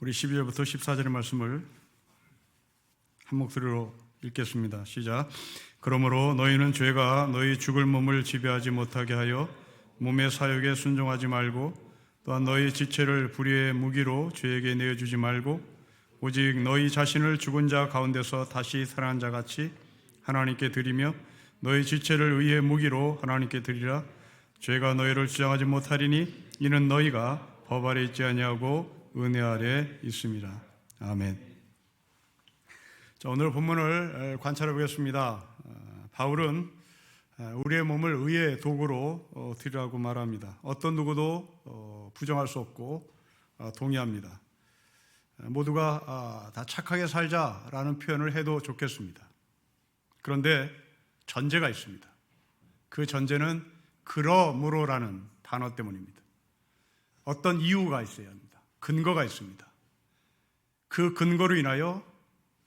우리 12절부터 14절의 말씀을 한 목소리로 읽겠습니다. 시작. 그러므로 너희는 죄가 너희 죽을 몸을 지배하지 못하게 하여 몸의 사욕에 순종하지 말고, 또한 너희 지체를 불의의 무기로 죄에게 내어주지 말고, 오직 너희 자신을 죽은 자 가운데서 다시 살아난 자 같이 하나님께 드리며 너희 지체를 의의 무기로 하나님께 드리라. 죄가 너희를 주장하지 못하리니 이는 너희가 법 아래 있지 아니하고 은혜 아래 있습니다. 아멘. 자, 오늘 본문을 관찰해 보겠습니다. 바울은 우리의 몸을 의의 도구로 드리라고 말합니다. 어떤 누구도 부정할 수 없고 동의합니다. 모두가 다 착하게 살자라는 표현을 해도 좋겠습니다. 그런데 전제가 있습니다. 그 전제는 그러므로라는 단어 때문입니다. 어떤 이유가 있어야 합니다. 근거가 있습니다. 그 근거로 인하여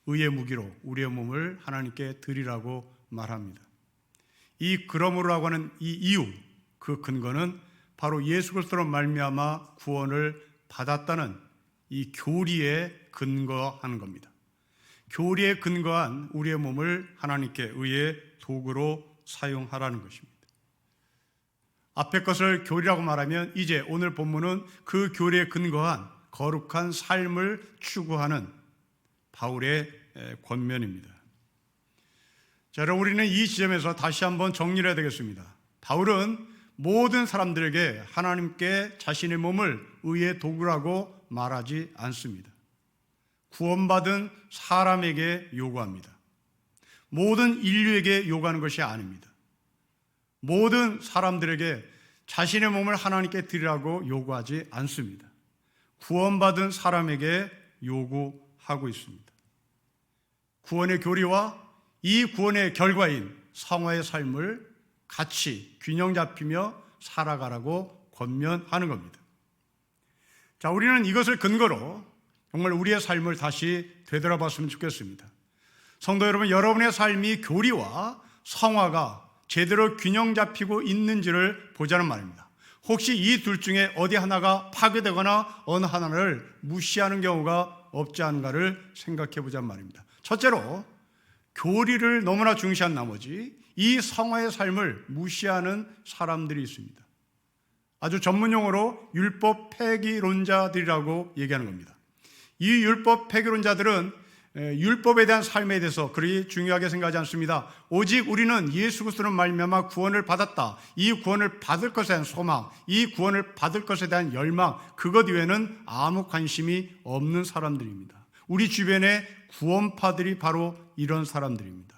의의 무기로 우리의 몸을 하나님께 드리라고 말합니다. 이 그러므로라고 하는 이 이유, 그 근거는 바로 예수 그리스도로 말미암아 구원을 받았다는 이 교리에 근거하는 겁니다. 교리에 근거한 우리의 몸을 하나님께 의의 도구로 사용하라는 것입니다. 앞에 것을 교리라고 말하면 이제 오늘 본문은 그 교리에 근거한 거룩한 삶을 추구하는 바울의 권면입니다. 자, 여러분, 우리는 이 지점에서 다시 한번 정리를 해야 되겠습니다. 바울은 모든 사람들에게 하나님께 자신의 몸을 의의 도구라고 말하지 않습니다. 구원받은 사람에게 요구합니다. 모든 인류에게 요구하는 것이 아닙니다. 모든 사람들에게 자신의 몸을 하나님께 드리라고 요구하지 않습니다. 구원받은 사람에게 요구하고 있습니다. 구원의 교리와 이 구원의 결과인 성화의 삶을 같이 균형 잡히며 살아가라고 권면하는 겁니다. 자, 우리는 이것을 근거로 정말 우리의 삶을 다시 되돌아봤으면 좋겠습니다. 성도 여러분, 여러분의 삶이 교리와 성화가 제대로 균형 잡히고 있는지를 보자는 말입니다. 혹시 이 둘 중에 어디 하나가 파괴되거나 어느 하나를 무시하는 경우가 없지 않은가를 생각해 보자는 말입니다. 첫째로, 교리를 너무나 중시한 나머지 이 성화의 삶을 무시하는 사람들이 있습니다. 아주 전문용어로 율법 폐기론자들이라고 얘기하는 겁니다. 이 율법 폐기론자들은 율법에 대한 삶에 대해서 그리 중요하게 생각하지 않습니다. 오직 우리는 예수 그리스도로 말미암아 구원을 받았다. 이 구원을 받을 것에 대한 소망, 이 구원을 받을 것에 대한 열망, 그것 이외에는 아무 관심이 없는 사람들입니다. 우리 주변의 구원파들이 바로 이런 사람들입니다.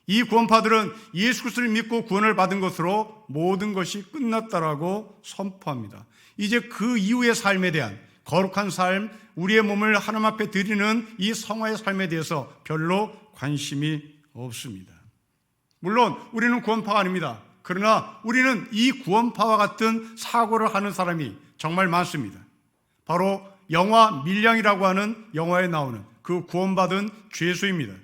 이 구원파들은 예수 그리스도를 믿고 구원을 받은 것으로 모든 것이 끝났다라고 선포합니다. 이제 그 이후의 삶에 대한 거룩한 삶, 우리의 몸을 하나님 앞에 드리는 이 성화의 삶에 대해서 별로 관심이 없습니다. 물론 우리는 구원파가 아닙니다. 그러나 우리는 이 구원파와 같은 사고를 하는 사람이 정말 많습니다. 바로 영화 밀량이라고 하는 영화에 나오는 그 구원받은 죄수입니다.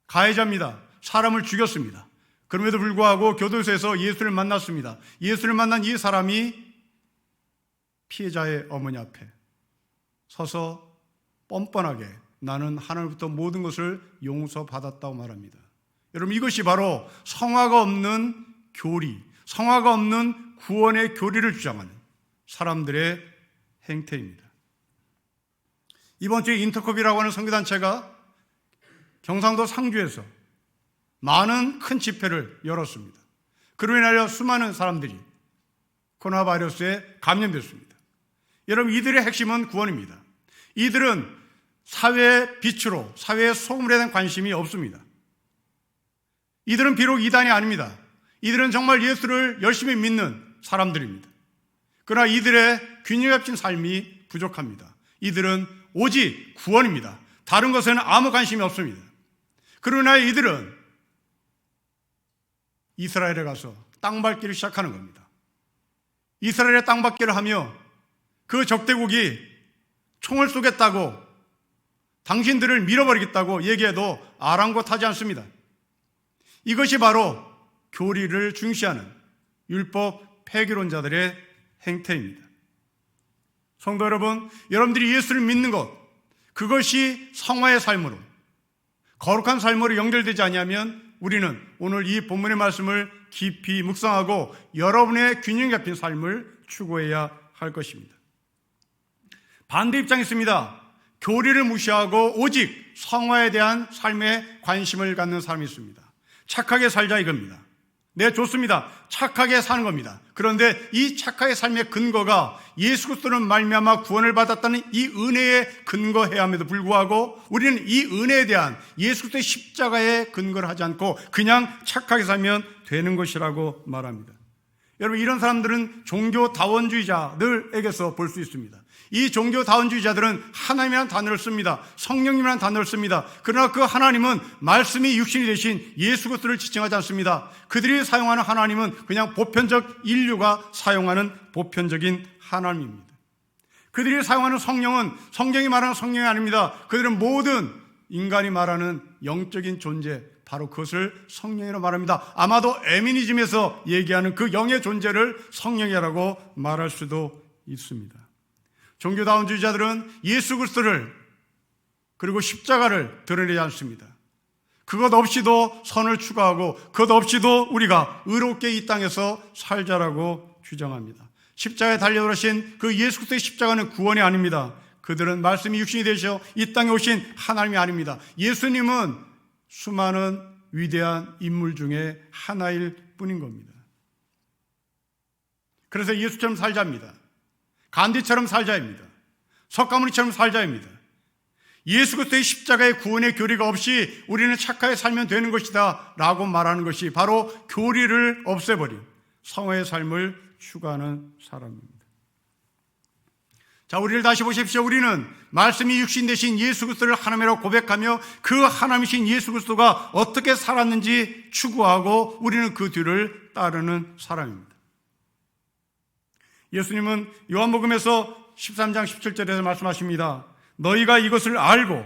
가해자입니다. 사람을 죽였습니다. 그럼에도 불구하고 교도소에서 예수를 만났습니다. 예수를 만난 이 사람이 피해자의 어머니 앞에 서서 뻔뻔하게 나는 하나님부터 모든 것을 용서받았다고 말합니다. 여러분, 이것이 바로 성화가 없는 교리, 성화가 없는 구원의 교리를 주장하는 사람들의 행태입니다. 이번 주에 인터컵이라고 하는 선교단체가 경상도 상주에서 많은 큰 집회를 열었습니다. 그로 인하여 수많은 사람들이 코로나 바이러스에 감염됐습니다. 여러분, 이들의 핵심은 구원입니다. 이들은 사회의 빛으로, 사회의 소금에 대한 관심이 없습니다. 이들은 비록 이단이 아닙니다. 이들은 정말 예수를 열심히 믿는 사람들입니다. 그러나 이들의 균형 잡힌 삶이 부족합니다. 이들은 오직 구원입니다. 다른 것에는 아무 관심이 없습니다. 그러나 이들은 이스라엘에 가서 땅밟기를 시작하는 겁니다. 이스라엘에 땅밟기를 하며 그 적대국이 총을 쏘겠다고, 당신들을 밀어버리겠다고 얘기해도 아랑곳하지 않습니다. 이것이 바로 교리를 중시하는 율법 폐기론자들의 행태입니다. 성도 여러분, 여러분들이 예수를 믿는 것, 그것이 성화의 삶으로, 거룩한 삶으로 연결되지 않으면 우리는 오늘 이 본문의 말씀을 깊이 묵상하고 여러분의 균형 잡힌 삶을 추구해야 할 것입니다. 반대 입장이 있습니다. 교리를 무시하고 오직 성화에 대한 삶에 관심을 갖는 사람이 있습니다. 착하게 살자 이겁니다. 네, 좋습니다. 착하게 사는 겁니다. 그런데 이 착하게 삶의 근거가 예수 그리스도는 말미암아 구원을 받았다는 이 은혜에 근거해야 함에도 불구하고 우리는 이 은혜에 대한 예수 그리스도의 십자가에 근거를 하지 않고 그냥 착하게 살면 되는 것이라고 말합니다. 여러분, 이런 사람들은 종교다원주의자들에게서 볼 수 있습니다. 이 종교다원주의자들은 하나님이라는 단어를 씁니다. 성령님이라는 단어를 씁니다. 그러나 그 하나님은 말씀이 육신이 되신 예수 그리스도를 지칭하지 않습니다. 그들이 사용하는 하나님은 그냥 보편적 인류가 사용하는 보편적인 하나님입니다. 그들이 사용하는 성령은 성경이 말하는 성령이 아닙니다. 그들은 모든 인간이 말하는 영적인 존재, 바로 그것을 성령이라고 말합니다. 아마도 에미니즘에서 얘기하는 그 영의 존재를 성령이라고 말할 수도 있습니다. 종교다원주의자들은 예수 그리스도를 그리고 십자가를 드러내지 않습니다. 그것 없이도 선을 추구하고 그것 없이도 우리가 의롭게 이 땅에서 살자라고 주장합니다. 십자가에 달려들으신 그 예수 그리스도의 십자가는 구원이 아닙니다. 그들은 말씀이 육신이 되셔 이 땅에 오신 하나님이 아닙니다. 예수님은 수많은 위대한 인물 중에 하나일 뿐인 겁니다. 그래서 예수처럼 살자입니다. 간디처럼 살자입니다. 석가모니처럼 살자입니다. 예수 그리스도의 십자가의 구원의 교리가 없이 우리는 착하게 살면 되는 것이다 라고 말하는 것이 바로 교리를 없애버린 성화의 삶을 추구하는 사람입니다. 자, 우리를 다시 보십시오. 우리는 말씀이 육신 되신 예수 그리스도를 하나님이라고 고백하며 그 하나님이신 예수 그리스도가 어떻게 살았는지 추구하고 우리는 그 뒤를 따르는 사람입니다. 예수님은 요한복음에서 13장 17절에서 말씀하십니다. 너희가 이것을 알고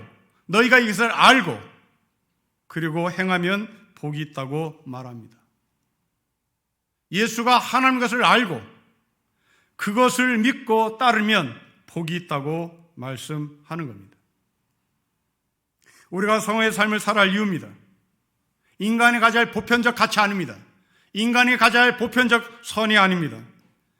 그리고 행하면 복이 있다고 말합니다. 예수가 하나님 것을 알고 그것을 믿고 따르면 복이 있다고 말씀하는 겁니다. 우리가 성화의 삶을 살아야 할 이유입니다. 인간이 가져야 할 보편적 가치 아닙니다. 인간이 가져야 할 보편적 선이 아닙니다.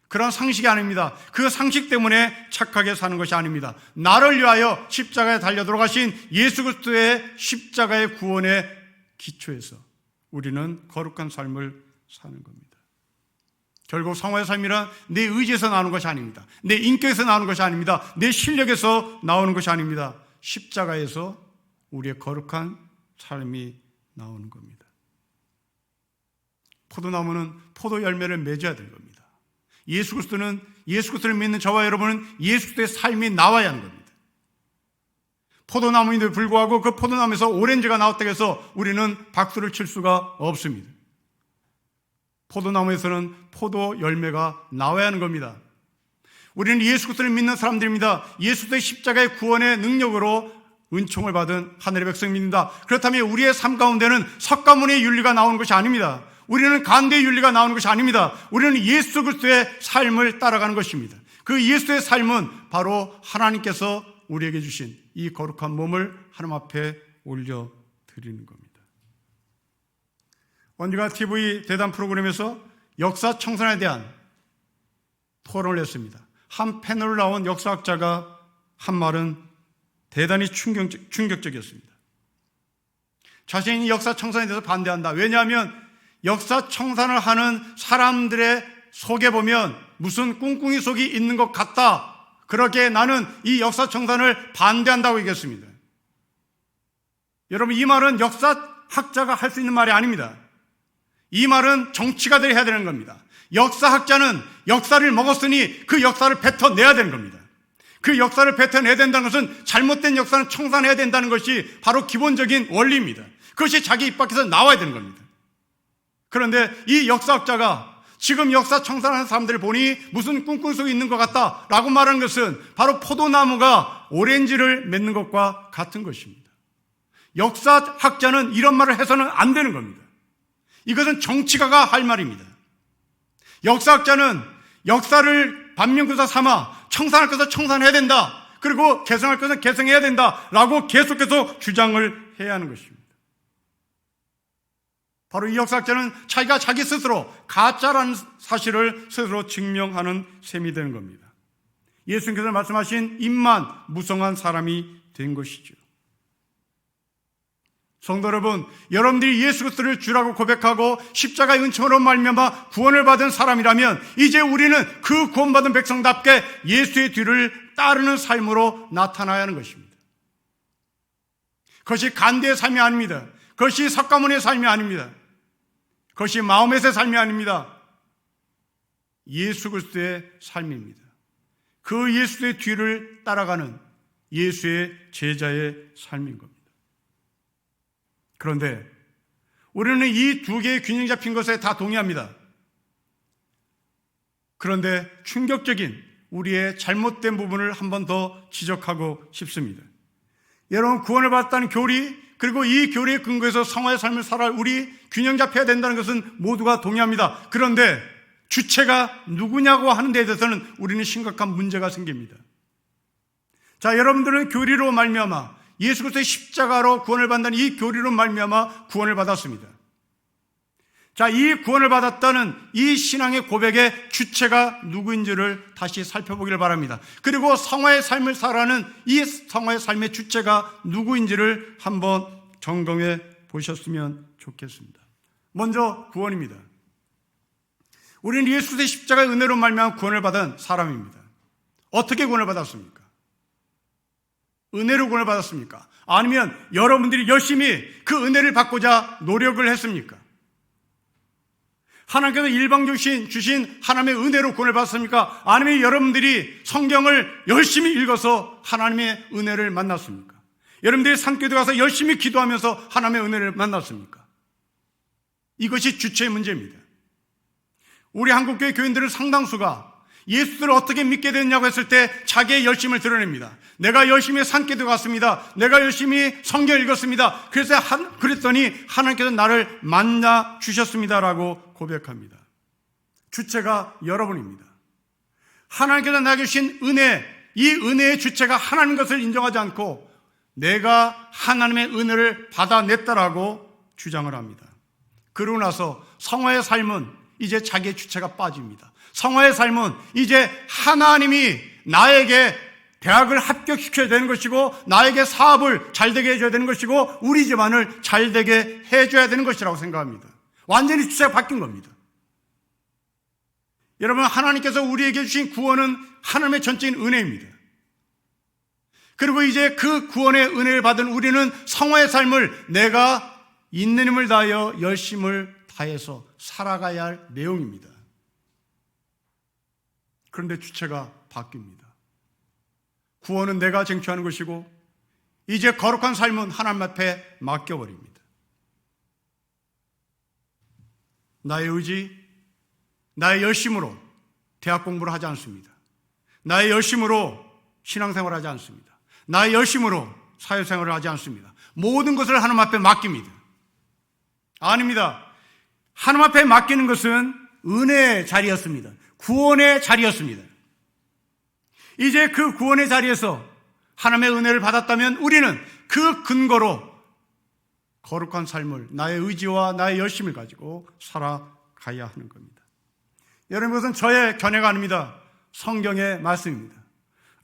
그런 상식이 아닙니다. 그 상식 때문에 착하게 사는 것이 아닙니다. 나를 위하여 십자가에 달려 돌아가신 예수 그리스도의 십자가의 구원의 기초에서 우리는 거룩한 삶을 사는 겁니다. 결국 성화의 삶이란 내 의지에서 나오는 것이 아닙니다. 내 인격에서 나오는 것이 아닙니다. 내 실력에서 나오는 것이 아닙니다. 십자가에서 우리의 거룩한 삶이 나오는 겁니다. 포도나무는 포도 열매를 맺어야 될 겁니다. 예수 그리스도를 믿는 저와 여러분은 예수 그리스도의 삶이 나와야 하는 겁니다. 포도나무인데도 불구하고 그 포도나무에서 오렌지가 나왔다고 해서 우리는 박수를 칠 수가 없습니다. 포도나무에서는 포도 열매가 나와야 하는 겁니다. 우리는 예수 그리스도를 믿는 사람들입니다. 예수 그리스도의 십자가의 구원의 능력으로 은총을 받은 하늘의 백성입니다. 그렇다면 우리의 삶 가운데는 석가모니의 윤리가 나오는 것이 아닙니다. 우리는 간대의 윤리가 나오는 것이 아닙니다. 우리는 예수 그리스도의 삶을 따라가는 것입니다. 그 예수의 삶은 바로 하나님께서 우리에게 주신 이 거룩한 몸을 하나님 앞에 올려드리는 겁니다. 언젠가 TV 대담 프로그램에서 역사 청산에 대한 토론을 했습니다. 한 패널로 나온 역사학자가 한 말은 대단히 충격적이었습니다. 자신이 역사 청산에 대해서 반대한다. 왜냐하면 역사 청산을 하는 사람들의 속에 보면 무슨 꿍꿍이 속이 있는 것 같다. 그렇게 나는 이 역사 청산을 반대한다고 얘기했습니다. 여러분, 이 말은 역사학자가 할 수 있는 말이 아닙니다. 이 말은 정치가들이 해야 되는 겁니다. 역사학자는 역사를 먹었으니 그 역사를 뱉어내야 되는 겁니다. 그 역사를 뱉어내야 된다는 것은 잘못된 역사는 청산해야 된다는 것이 바로 기본적인 원리입니다. 그것이 자기 입 밖에서 나와야 되는 겁니다. 그런데 이 역사학자가 지금 역사 청산하는 사람들을 보니 무슨 꿍꿍 속에 있는 것 같다라고 말하는 것은 바로 포도나무가 오렌지를 맺는 것과 같은 것입니다. 역사학자는 이런 말을 해서는 안 되는 겁니다. 이것은 정치가가 할 말입니다. 역사학자는 역사를 반면교사 삼아 청산할 것은 청산해야 된다. 그리고 개성할 것은 개성해야 된다라고 계속해서 주장을 해야 하는 것입니다. 바로 이 역사학자는 자기가 자기 스스로 가짜라는 사실을 스스로 증명하는 셈이 되는 겁니다. 예수님께서 말씀하신 입만 무성한 사람이 된 것이죠. 성도 여러분, 여러분들이 예수 그리스도를 주라고 고백하고 십자가의 은총으로 말미암아 구원을 받은 사람이라면 이제 우리는 그 구원받은 백성답게 예수의 뒤를 따르는 삶으로 나타나야 하는 것입니다. 그것이 간대의 삶이 아닙니다. 그것이 석가모니의 삶이 아닙니다. 그것이 마호멧의 삶이 아닙니다. 예수 그리스도의 삶입니다. 그 예수의 뒤를 따라가는 예수의 제자의 삶인 겁니다. 그런데 우리는 이 두 개의 균형 잡힌 것에 다 동의합니다. 그런데 충격적인 우리의 잘못된 부분을 한 번 더 지적하고 싶습니다. 여러분, 구원을 받았다는 교리, 그리고 이 교리에 근거해서 성화의 삶을 살아 우리 균형 잡혀야 된다는 것은 모두가 동의합니다. 그런데 주체가 누구냐고 하는 데에 대해서는 우리는 심각한 문제가 생깁니다. 자, 여러분들은 교리로 말미암아 예수 그리스도의 십자가로 구원을 받는 이 교리로 말미암아 구원을 받았습니다. 자, 이 구원을 받았다는 이 신앙의 고백의 주체가 누구인지를 다시 살펴보기를 바랍니다. 그리고 성화의 삶을 살아가는 이 성화의 삶의 주체가 누구인지를 한번 점검해 보셨으면 좋겠습니다. 먼저 구원입니다. 우리는 예수 그리스도의 십자가의 은혜로 말미암아 구원을 받은 사람입니다. 어떻게 구원을 받았습니까? 은혜로 구원을 받았습니까? 아니면 여러분들이 열심히 그 은혜를 받고자 노력을 했습니까? 하나님께서 일방적으로 주신 하나님의 은혜로 구원을 받았습니까? 아니면 여러분들이 성경을 열심히 읽어서 하나님의 은혜를 만났습니까? 여러분들이 산교도 가서 열심히 기도하면서 하나님의 은혜를 만났습니까? 이것이 주체의 문제입니다. 우리 한국교회 교인들은 상당수가 예수를 어떻게 믿게 됐냐고 했을 때 자기의 열심을 드러냅니다. 내가 열심히 산기도 갔습니다. 내가 열심히 성경 읽었습니다. 그랬더니 하나님께서 나를 만나 주셨습니다라고 고백합니다. 주체가 여러분입니다. 하나님께서 나에게 주신 은혜, 이 은혜의 주체가 하나님 것을 인정하지 않고 내가 하나님의 은혜를 받아냈다라고 주장을 합니다. 그러고 나서 성화의 삶은 이제 자기의 주체가 빠집니다. 성화의 삶은 이제 하나님이 나에게 대학을 합격시켜야 되는 것이고 나에게 사업을 잘되게 해줘야 되는 것이고 우리 집안을 잘되게 해줘야 되는 것이라고 생각합니다. 완전히 주체가 바뀐 겁니다. 여러분, 하나님께서 우리에게 주신 구원은 하나님의 전적인 은혜입니다. 그리고 이제 그 구원의 은혜를 받은 우리는 성화의 삶을 내가 있는 힘을 다하여 열심을 다해서 살아가야 할 내용입니다. 그런데 주체가 바뀝니다. 구원은 내가 쟁취하는 것이고 이제 거룩한 삶은 하나님 앞에 맡겨버립니다. 나의 의지, 나의 열심으로 대학 공부를 하지 않습니다. 나의 열심으로 신앙생활을 하지 않습니다. 나의 열심으로 사회생활을 하지 않습니다. 모든 것을 하나님 앞에 맡깁니다. 아닙니다. 하나님 앞에 맡기는 것은 은혜의 자리였습니다. 구원의 자리였습니다. 이제 그 구원의 자리에서 하나님의 은혜를 받았다면 우리는 그 근거로 거룩한 삶을 나의 의지와 나의 열심을 가지고 살아가야 하는 겁니다. 여러분, 이것은 저의 견해가 아닙니다. 성경의 말씀입니다.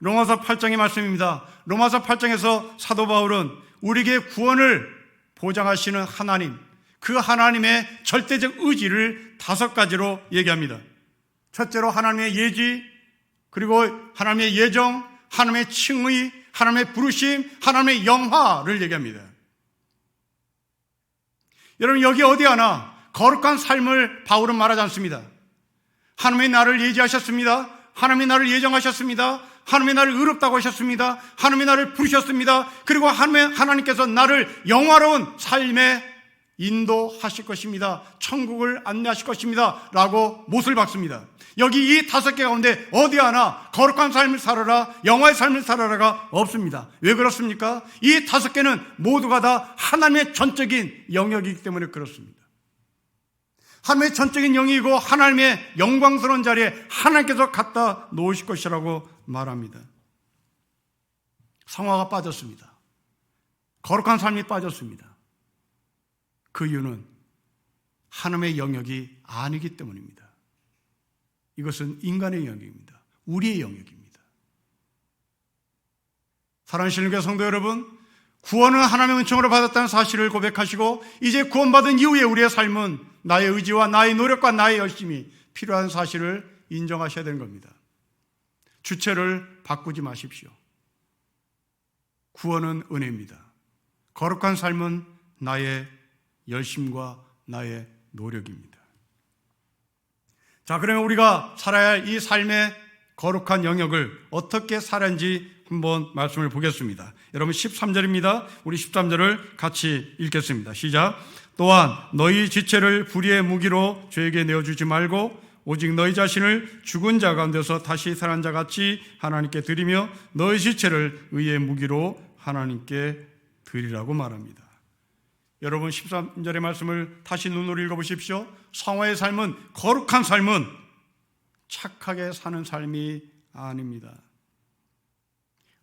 로마서 8장의 말씀입니다. 로마서 8장에서 사도 바울은 우리에게 구원을 보장하시는 하나님, 그 하나님의 절대적 의지를 5가지로 얘기합니다. 첫째로 하나님의 예지, 그리고 하나님의 예정, 하나님의 칭의, 하나님의 부르심, 하나님의 영화를 얘기합니다. 여러분, 여기 어디 하나 거룩한 삶을 바울은 말하지 않습니다. 하나님이 나를 예지하셨습니다. 하나님이 나를 예정하셨습니다. 하나님이 나를 의롭다고 하셨습니다. 하나님이 나를 부르셨습니다. 그리고 하나님께서 나를 영화로운 삶에 인도하실 것입니다. 천국을 안내하실 것입니다. 라고 못을 박습니다. 여기 이 5개 가운데 어디 하나 거룩한 삶을 살아라, 영화의 삶을 살아라가 없습니다. 왜 그렇습니까? 이 5개는 모두가 다 하나님의 전적인 영역이기 때문에 그렇습니다. 하나님의 전적인 영이고 하나님의 영광스러운 자리에 하나님께서 갖다 놓으실 것이라고 말합니다. 성화가 빠졌습니다. 거룩한 삶이 빠졌습니다. 그 이유는 하나님의 영역이 아니기 때문입니다. 이것은 인간의 영역입니다. 우리의 영역입니다. 사랑하는 신령교 성도 여러분, 구원은 하나님의 은총으로 받았다는 사실을 고백하시고 이제 구원받은 이후에 우리의 삶은 나의 의지와 나의 노력과 나의 열심이 필요한 사실을 인정하셔야 되는 겁니다. 주체를 바꾸지 마십시오. 구원은 은혜입니다. 거룩한 삶은 나의 열심과 나의 노력입니다. 자, 그러면 우리가 살아야 할 이 삶의 거룩한 영역을 어떻게 살았는지 한번 말씀을 보겠습니다. 여러분 13절입니다. 우리 13절을 같이 읽겠습니다. 시작. 또한 너희 지체를 불의의 무기로 죄에게 내어주지 말고 오직 너희 자신을 죽은 자 가운데서 다시 살아난 자 같이 하나님께 드리며 너희 지체를 의의 무기로 하나님께 드리라고 말합니다. 여러분 13절의 말씀을 다시 눈으로 읽어보십시오. 성화의 삶은, 거룩한 삶은 착하게 사는 삶이 아닙니다.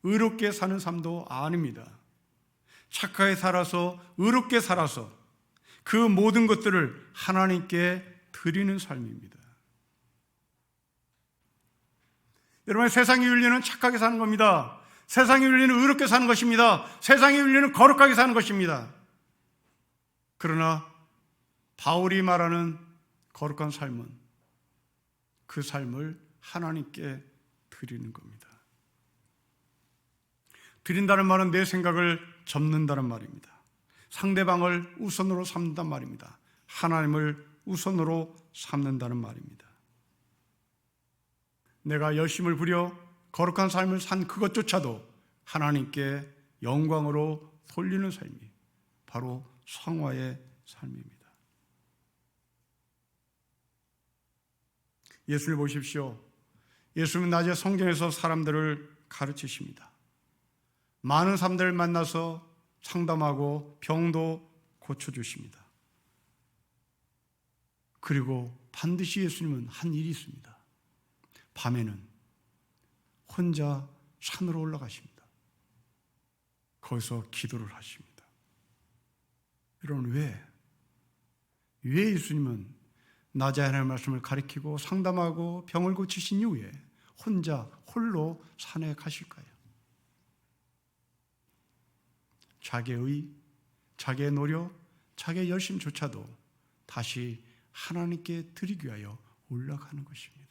의롭게 사는 삶도 아닙니다. 착하게 살아서, 의롭게 살아서 그 모든 것들을 하나님께 드리는 삶입니다. 여러분, 세상의 윤리는 착하게 사는 겁니다. 세상의 윤리는 의롭게 사는 것입니다. 세상의 윤리는 거룩하게 사는 것입니다. 그러나 바울이 말하는 거룩한 삶은 그 삶을 하나님께 드리는 겁니다. 드린다는 말은 내 생각을 접는다는 말입니다. 상대방을 우선으로 삼는다는 말입니다. 하나님을 우선으로 삼는다는 말입니다. 내가 열심을 부려 거룩한 삶을 산 그것조차도 하나님께 영광으로 돌리는 삶이 바로 성화의 삶입니다. 예수를 보십시오. 예수는 낮에 성전에서 사람들을 가르치십니다. 많은 사람들을 만나서 상담하고 병도 고쳐주십니다. 그리고 반드시 예수님은 한 일이 있습니다. 밤에는 혼자 산으로 올라가십니다. 거기서 기도를 하십니다. 여러분, 왜 예수님은 낮에 하나님의 말씀을 가르치고 상담하고 병을 고치신 이후에 혼자 홀로 산에 가실까요? 자기의 노력, 자기의 열심조차도 다시 하나님께 드리기 위하여 올라가는 것입니다.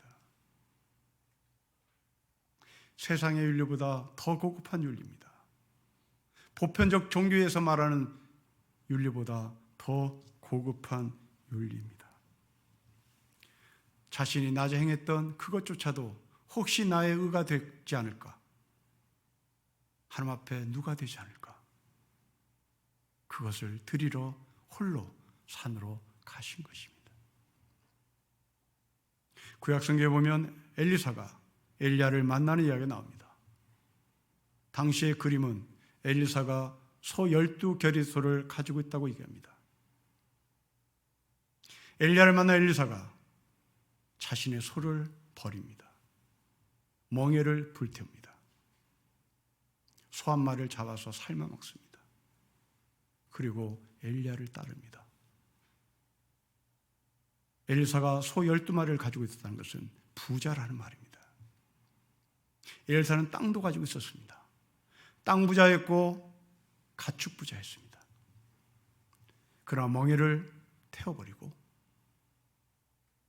세상의 윤리보다 더 고급한 윤리입니다. 보편적 종교에서 말하는 윤리보다 더 고급한 윤리입니다. 자신이 낮에 행했던 그것조차도 혹시 나의 의가 되지 않을까? 하나님 앞에 누가 되지 않을까? 그것을 드리러 홀로 산으로 가신 것입니다. 구약성경에 보면 엘리사가 엘리야를 만나는 이야기가 나옵니다. 당시의 그림은 엘리사가 소 12겨릿소를 가지고 있다고 얘기합니다. 엘리야를 만난 엘리사가 자신의 소를 버립니다. 멍에를 불태웁니다. 소 한 마리를 잡아서 삶아 먹습니다. 그리고 엘리야를 따릅니다. 엘리사가 소 12마리를 가지고 있었다는 것은 부자라는 말입니다. 엘리사는 땅도 가지고 있었습니다. 땅 부자였고 가축 부자였습니다. 그러나 멍에를 태워버리고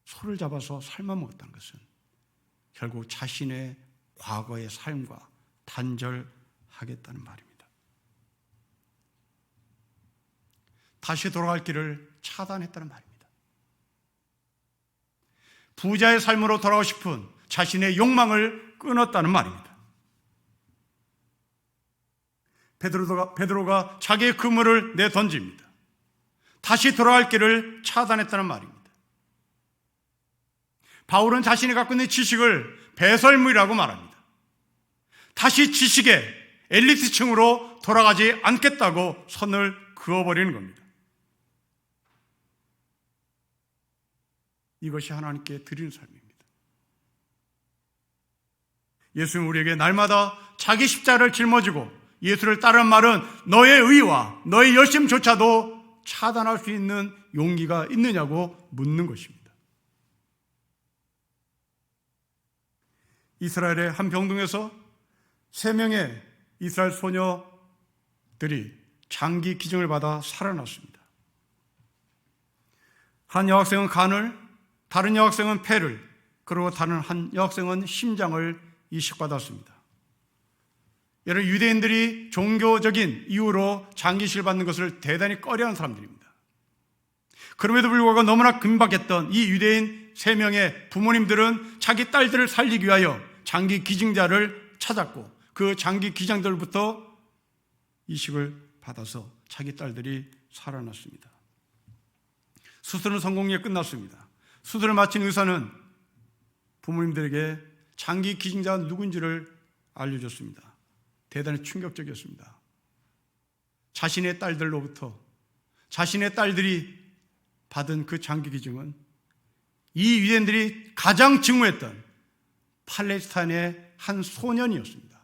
소를 잡아서 삶아 먹었다는 것은 결국 자신의 과거의 삶과 단절하겠다는 말입니다. 다시 돌아갈 길을 차단했다는 말입니다. 부자의 삶으로 돌아가고 싶은 자신의 욕망을 끊었다는 말입니다. 베드로가 자기의 그물을 내던집니다. 다시 돌아갈 길을 차단했다는 말입니다. 바울은 자신이 갖고 있는 지식을 배설물이라고 말합니다. 다시 지식의 엘리트층으로 돌아가지 않겠다고 선을 그어버리는 겁니다. 이것이 하나님께 드리는 삶입니다. 예수는 우리에게 날마다 자기 십자가를 짊어지고 예수를 따르는 말은 너의 의와 너의 열심조차도 차단할 수 있는 용기가 있느냐고 묻는 것입니다. 이스라엘의 한 병동에서 3명의 이스라엘 소녀들이 장기 기증을 받아 살아났습니다. 한 여학생은 간을, 다른 여학생은 폐를, 그리고 다른 한 여학생은 심장을 이식받았습니다. 여러 유대인들이 종교적인 이유로 장기식을 받는 것을 대단히 꺼려하는 사람들입니다. 그럼에도 불구하고 너무나 긴박했던 이 유대인 3명의 부모님들은 자기 딸들을 살리기 위하여 장기 기증자를 찾았고 그 장기 기증자들부터 이식을 받아서 자기 딸들이 살아났습니다. 수술은 성공리에 끝났습니다. 수술을 마친 의사는 부모님들에게 장기 기증자가 누군지를 알려줬습니다. 대단히 충격적이었습니다. 자신의 딸들로부터 자신의 딸들이 받은 그 장기 기증은 이 유대인들이 가장 증오했던 팔레스타인의 한 소년이었습니다.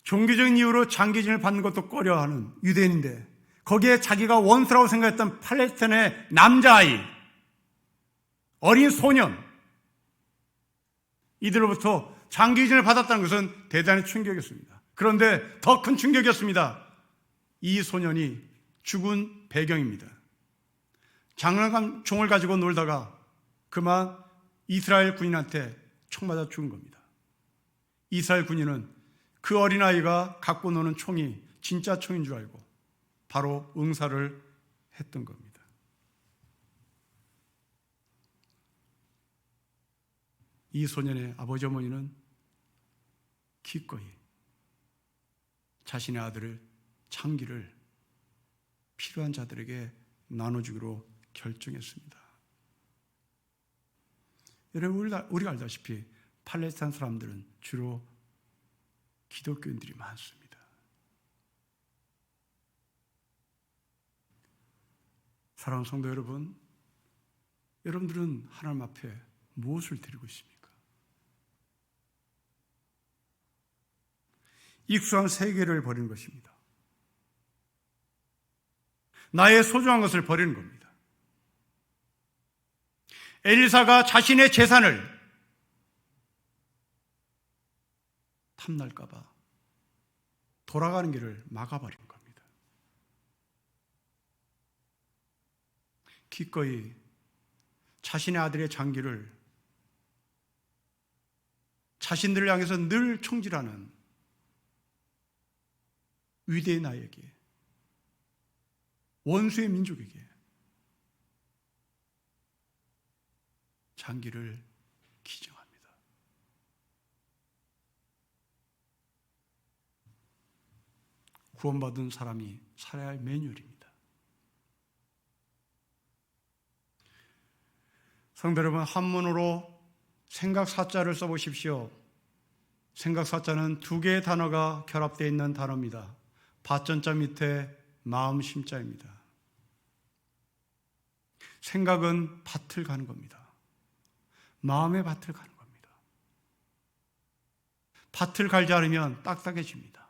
종교적인 이유로 장기 기증을 받는 것도 꺼려하는 유대인인데 거기에 자기가 원수라고 생각했던 팔레스타인의 남자아이, 어린 소년, 이들로부터 장기 기증을 받았다는 것은 대단히 충격이었습니다. 그런데 더 큰 충격이었습니다. 이 소년이 죽은 배경입니다. 장난감 총을 가지고 놀다가 그만 이스라엘 군인한테 총 맞아 죽은 겁니다. 이스라엘 군인은 그 어린아이가 갖고 노는 총이 진짜 총인 줄 알고 바로 응사를 했던 겁니다. 이 소년의 아버지 어머니는 기꺼이 자신의 아들을 장기를 필요한 자들에게 나눠주기로 결정했습니다. 여러분, 우리가 알다시피 팔레스타인 사람들은 주로 기독교인들이 많습니다. 사랑하는 성도 여러분, 여러분들은 하나님 앞에 무엇을 드리고 있습니까? 익숙한 세계를 버리는 것입니다. 나의 소중한 것을 버리는 겁니다. 엘리사가 자신의 재산을 탐날까 봐 돌아가는 길을 막아버린 겁니다. 기꺼이 자신의 아들의 장기를 자신들을 향해서 늘 총질하는 위대의 나에게, 원수의 민족에게 장기를 기증합니다. 구원받은 사람이 살아야 할 매뉴얼입니다. 성도 여러분, 한문으로 생각사자를 써보십시오. 생각사자는 2개의 단어가 결합되어 있는 단어입니다. 밭전자 밑에 마음 심자입니다. 생각은 밭을 가는 겁니다. 마음의 밭을 가는 겁니다. 밭을 갈지 않으면 딱딱해집니다.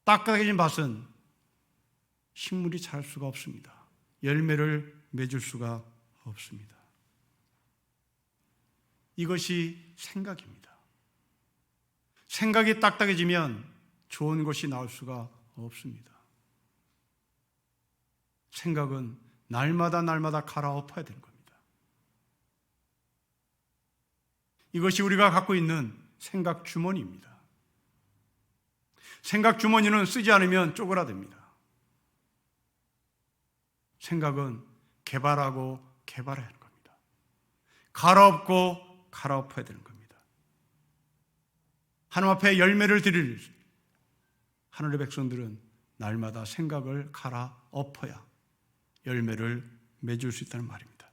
딱딱해진 밭은 식물이 자랄 수가 없습니다. 열매를 맺을 수가 없습니다. 이것이 생각입니다. 생각이 딱딱해지면 좋은 것이 나올 수가 없습니다. 생각은 날마다 갈아엎어야 되는 겁니다. 이것이 우리가 갖고 있는 생각 주머니입니다. 생각 주머니는 쓰지 않으면 쪼그라듭니다. 생각은 개발하고 개발해야 하는 겁니다. 갈아엎고 갈아엎어야 되는 겁니다. 하나님 앞에 열매를 드릴 하늘의 백성들은 날마다 생각을 갈아엎어야 열매를 맺을 수 있다는 말입니다.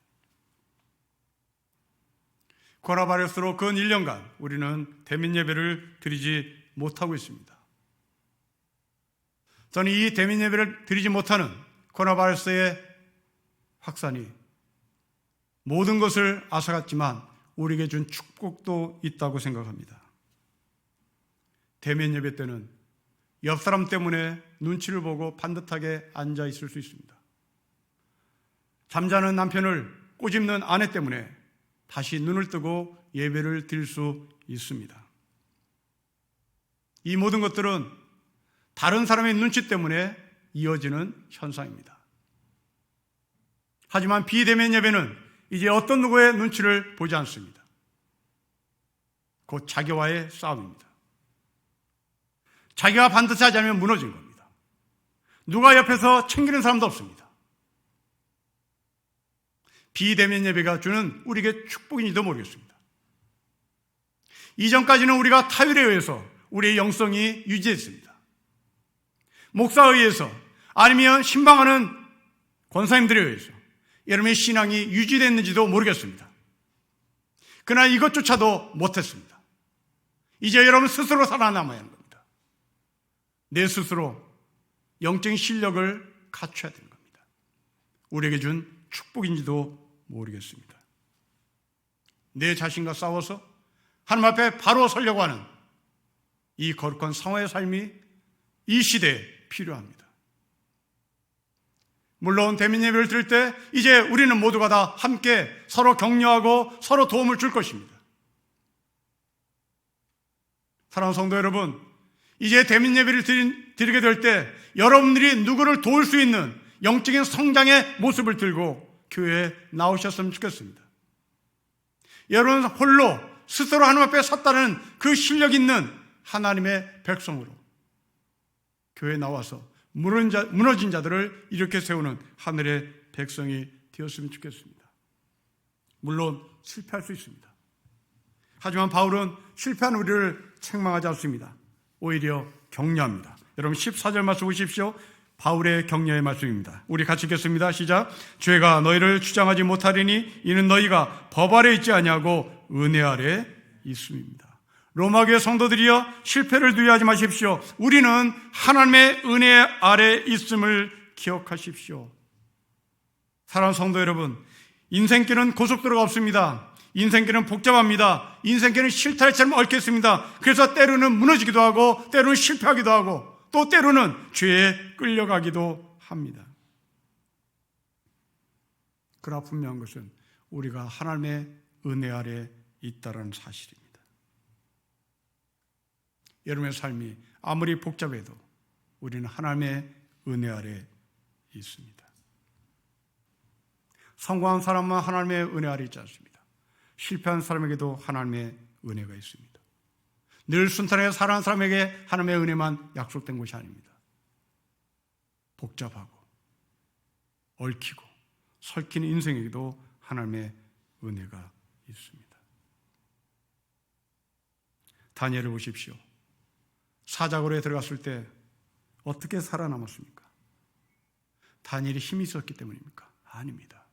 코로나바이러스로 근 1년간 우리는 대면 예배를 드리지 못하고 있습니다. 저는 이 대면 예배를 드리지 못하는 코로나바이러스의 확산이 모든 것을 앗아갔지만 우리에게 준 축복도 있다고 생각합니다. 대면 예배 때는 옆 사람 때문에 눈치를 보고 반듯하게 앉아 있을 수 있습니다. 잠자는 남편을 꼬집는 아내 때문에 다시 눈을 뜨고 예배를 드릴 수 있습니다. 이 모든 것들은 다른 사람의 눈치 때문에 이어지는 현상입니다. 하지만 비대면 예배는 이제 어떤 누구의 눈치를 보지 않습니다. 곧 자기와의 싸움입니다. 자기가 반드시 하지 않으면 무너진 겁니다. 누가 옆에서 챙기는 사람도 없습니다. 비대면 예배가 주는 우리에게 축복인지도 모르겠습니다. 이전까지는 우리가 타율에 의해서 우리의 영성이 유지했습니다. 목사에 의해서 아니면 신방하는 권사님들에 의해서 여러분의 신앙이 유지됐는지도 모르겠습니다. 그러나 이것조차도 못했습니다. 이제 여러분 스스로 살아남아야 하는 겁니다. 내 스스로 영적인 실력을 갖춰야 되는 겁니다. 우리에게 준 축복인지도 모르겠습니다. 내 자신과 싸워서 하나님 앞에 바로 서려고 하는 이 거룩한 성화의 삶이 이 시대에 필요합니다. 물론 대면 예배를 드릴 때 이제 우리는 모두가 다 함께 서로 격려하고 서로 도움을 줄 것입니다. 사랑하는 성도 여러분, 이제 대면 예배를 드리게 될 때 여러분들이 누구를 도울 수 있는 영적인 성장의 모습을 들고 교회에 나오셨으면 좋겠습니다. 여러분 홀로 스스로 하나님 앞에 섰다는 그 실력 있는 하나님의 백성으로 교회에 나와서 무너진 자들을 이렇게 세우는 하늘의 백성이 되었으면 좋겠습니다. 물론 실패할 수 있습니다. 하지만 바울은 실패한 우리를 책망하지 않습니다. 오히려 격려합니다. 여러분 14절 말씀 보십시오. 바울의 격려의 말씀입니다. 우리 같이 읽겠습니다. 시작. 죄가 너희를 주장하지 못하리니 이는 너희가 법 아래 있지 아니하고 은혜 아래 있음입니다. 로마교회 성도들이여 실패를 두려워하지 마십시오. 우리는 하나님의 은혜 아래 있음을 기억하십시오. 사랑하는 성도 여러분, 인생길은 고속도로가 없습니다. 인생길은 복잡합니다. 인생길은 실타래처럼 얽혔습니다. 그래서 때로는 무너지기도 하고 때로는 실패하기도 하고 또 때로는 죄에 끌려가기도 합니다. 그러나 분명한 것은 우리가 하나님의 은혜 아래 있다는 사실입니다. 여러분의 삶이 아무리 복잡해도 우리는 하나님의 은혜 아래 있습니다. 성공한 사람은 하나님의 은혜 아래 있지 않습니다. 실패한 사람에게도 하나님의 은혜가 있습니다. 늘 순탄하게 살아가는 사람에게 하나님의 은혜만 약속된 것이 아닙니다. 복잡하고 얽히고 설키는 인생에게도 하나님의 은혜가 있습니다. 다니엘을 보십시오. 사자굴에 들어갔을 때 어떻게 살아남았습니까? 다니엘이 힘이 있었기 때문입니까? 아닙니다.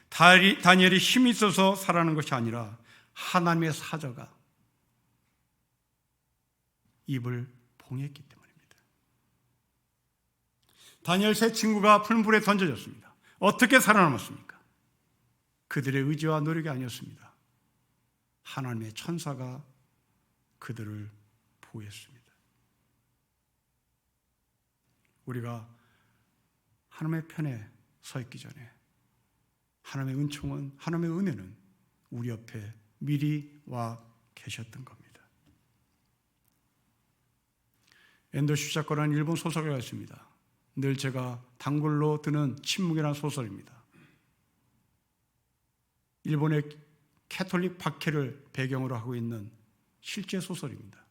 다니엘이 힘이 있어서 살아나는 것이 아니라 하나님의 사자가 입을 봉했기 때문입니다. 다니엘 세 친구가 풀물에 던져졌습니다. 어떻게 살아남았습니까? 그들의 의지와 노력이 아니었습니다. 하나님의 천사가 그들을 보호했습니다. 우리가 하나님의 편에 서 있기 전에 하나님의 은총은, 하나님의 은혜는 우리 옆에 미리 와 계셨던 겁니다. 엔도슈 작가라는 일본 소설가가 있습니다. 늘 제가 단골로 드는 침묵이라는 소설입니다. 일본의 캐톨릭 박해를 배경으로 하고 있는 실제 소설입니다.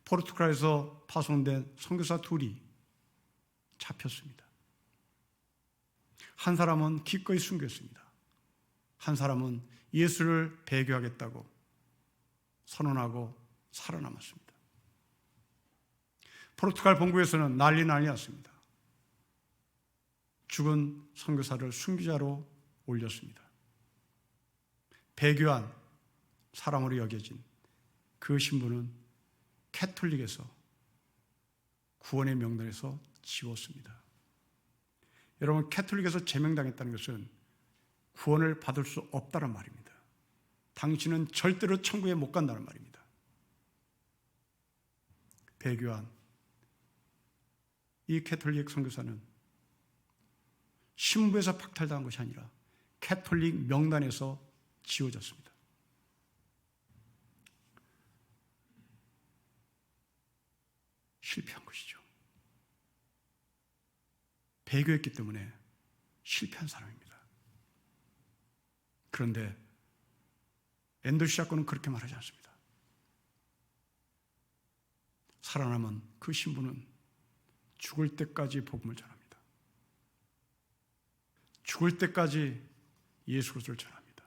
포르투갈에서 파송된 선교사 둘이 잡혔습니다. 한 사람은 기꺼이 순교했습니다. 한 사람은 예수를 배교하겠다고 선언하고 살아남았습니다. 포르투갈 본국에서는 난리 났습니다. 죽은 선교사를 순교자로 올렸습니다. 배교한 사람으로 여겨진 그 신분은 캐톨릭에서 구원의 명단에서 지웠습니다. 여러분, 캐톨릭에서 제명당했다는 것은 구원을 받을 수 없다는 말입니다. 당신은 절대로 천국에 못 간다는 말입니다. 배교한 이 캐톨릭 선교사는 신부에서 박탈당한 것이 아니라 캐톨릭 명단에서 지워졌습니다. 실패한 것이죠. 배교했기 때문에 실패한 사람입니다. 그런데 앤더슈 사건은 그렇게 말하지 않습니다. 살아남은 그 신부는 죽을 때까지 복음을 전합니다. 죽을 때까지 예수 그리스도를 전합니다.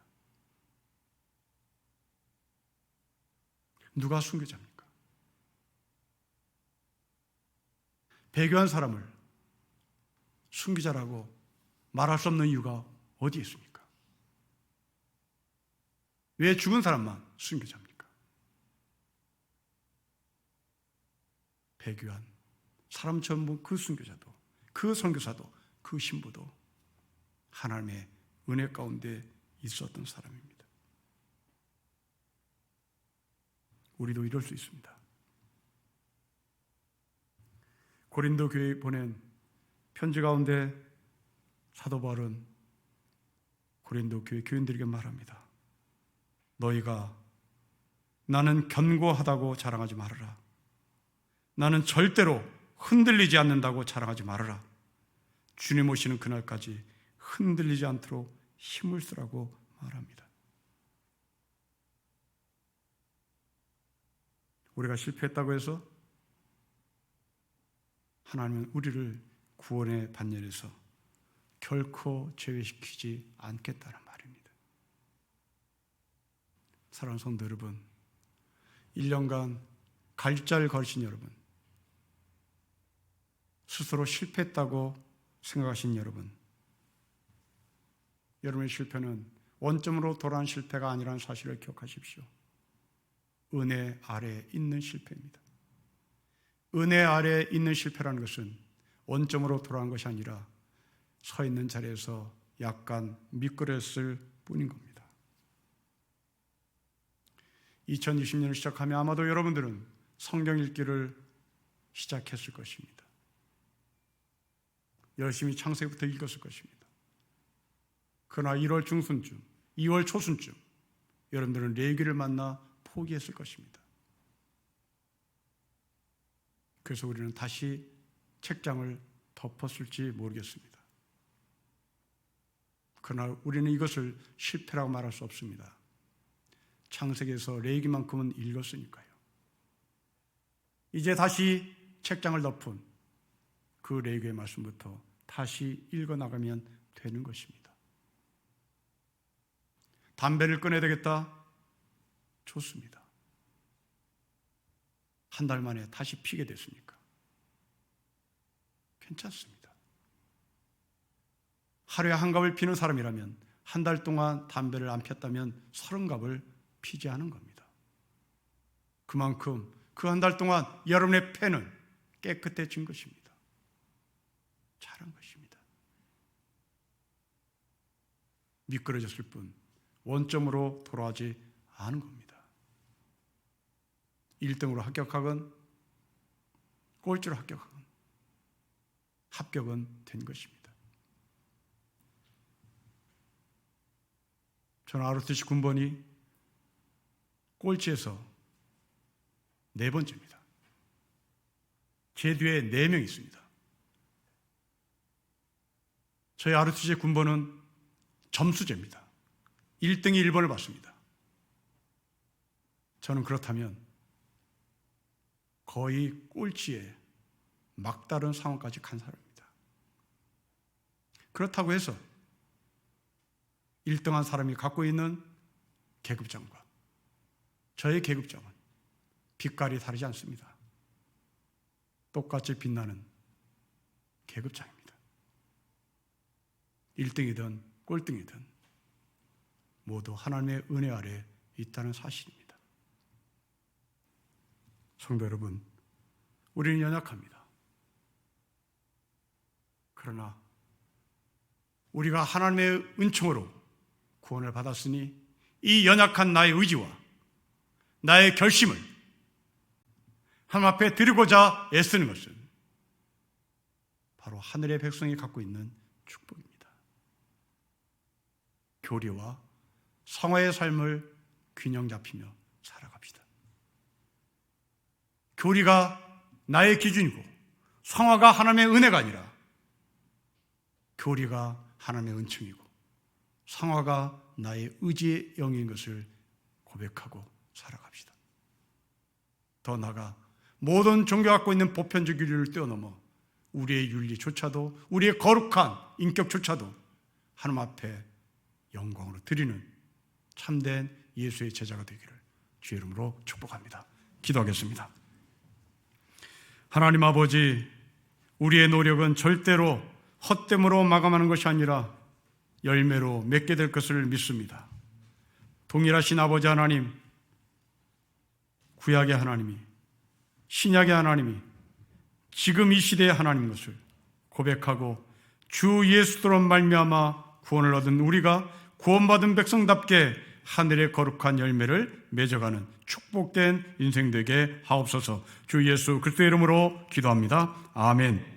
누가 순교자입니까? 배교한 사람을 순교자라고 말할 수 없는 이유가 어디에 있습니까? 왜 죽은 사람만 순교자입니까? 배교한 사람 전부 그 순교자도, 그 선교사도, 그 신부도 하나님의 은혜 가운데 있었던 사람입니다. 우리도 이럴 수 있습니다. 고린도 교회에 보낸 편지 가운데 사도 바울은 고린도 교회 교인들에게 말합니다. 너희가 나는 견고하다고 자랑하지 말아라. 나는 절대로 흔들리지 않는다고 자랑하지 말아라. 주님 오시는 그날까지 흔들리지 않도록 힘을 쓰라고 말합니다. 우리가 실패했다고 해서 하나님은 우리를 구원의 반열에서 결코 제외시키지 않겠다는 말입니다. 사랑하는 성도 여러분, 1년간 갈자를 걸으신 여러분, 스스로 실패했다고 생각하신 여러분, 여러분의 실패는 원점으로 돌아온 실패가 아니라는 사실을 기억하십시오. 은혜 아래에 있는 실패입니다. 은혜 아래에 있는 실패라는 것은 원점으로 돌아온 것이 아니라 서 있는 자리에서 약간 미끄러졌을 뿐인 겁니다. 2020년을 시작하며 아마도 여러분들은 성경 읽기를 시작했을 것입니다. 열심히 창세기부터 읽었을 것입니다. 그러나 1월 중순쯤, 2월 초순쯤 여러분들은 레위기를 만나 포기했을 것입니다. 그래서 우리는 다시 책장을 덮었을지 모르겠습니다. 그러나 우리는 이것을 실패라고 말할 수 없습니다. 창세기에서 레위기만큼은 읽었으니까요. 이제 다시 책장을 덮은 그 레위기의 말씀부터 다시 읽어나가면 되는 것입니다. 담배를 끊어야 되겠다? 좋습니다. 한 달 만에 다시 피게 됐습니까? 괜찮습니다. 하루에 한 갑을 피는 사람이라면 한 달 동안 담배를 안 폈다면 30갑을 피지 않은 겁니다. 그만큼 그 한 달 동안 여러분의 폐는 깨끗해진 것입니다. 잘한 것입니다. 미끄러졌을 뿐 원점으로 돌아가지 않은 겁니다. 1등으로 합격하건 꼴찌로 합격하건 합격은 된 것입니다. 저는 ROTC 군번이 꼴찌에서 4번째입니다. 제 뒤에 4명 있습니다. 저희 ROTC 군번은 점수제입니다. 1등이 1번을 받습니다. 저는 그렇다면 거의 꼴찌에 막다른 상황까지 간 사람입니다. 그렇다고 해서 1등한 사람이 갖고 있는 계급장과 저의 계급장은 빛깔이 다르지 않습니다. 똑같이 빛나는 계급장입니다. 1등이든 꼴등이든 모두 하나님의 은혜 아래 있다는 사실입니다. 성도 여러분, 우리는 연약합니다. 그러나 우리가 하나님의 은총으로 구원을 받았으니 이 연약한 나의 의지와 나의 결심을 하나님 앞에 드리고자 애쓰는 것은 바로 하늘의 백성이 갖고 있는 축복입니다. 교리와 성화의 삶을 균형 잡히며 살아갑시다. 교리가 나의 기준이고 성화가 하나님의 은혜가 아니라 교리가 하나님의 은총이고 성화가 나의 의지의 영인 것을 고백하고 살아갑시다. 더 나아가 모든 종교가 갖고 있는 보편적 윤리를 뛰어넘어 우리의 윤리조차도, 우리의 거룩한 인격조차도 하나님 앞에 영광으로 드리는 참된 예수의 제자가 되기를 주의 이름으로 축복합니다. 기도하겠습니다. 하나님 아버지, 우리의 노력은 절대로 헛됨으로 마감하는 것이 아니라 열매로 맺게 될 것을 믿습니다. 동일하신 아버지 하나님, 구약의 하나님이, 신약의 하나님이 지금 이 시대의 하나님인 것을 고백하고 주 예수로 말미암아 구원을 얻은 우리가 구원받은 백성답게 하늘의 거룩한 열매를 맺어가는 축복된 인생 되게 하옵소서. 주 예수 그리스도의 이름으로 기도합니다. 아멘.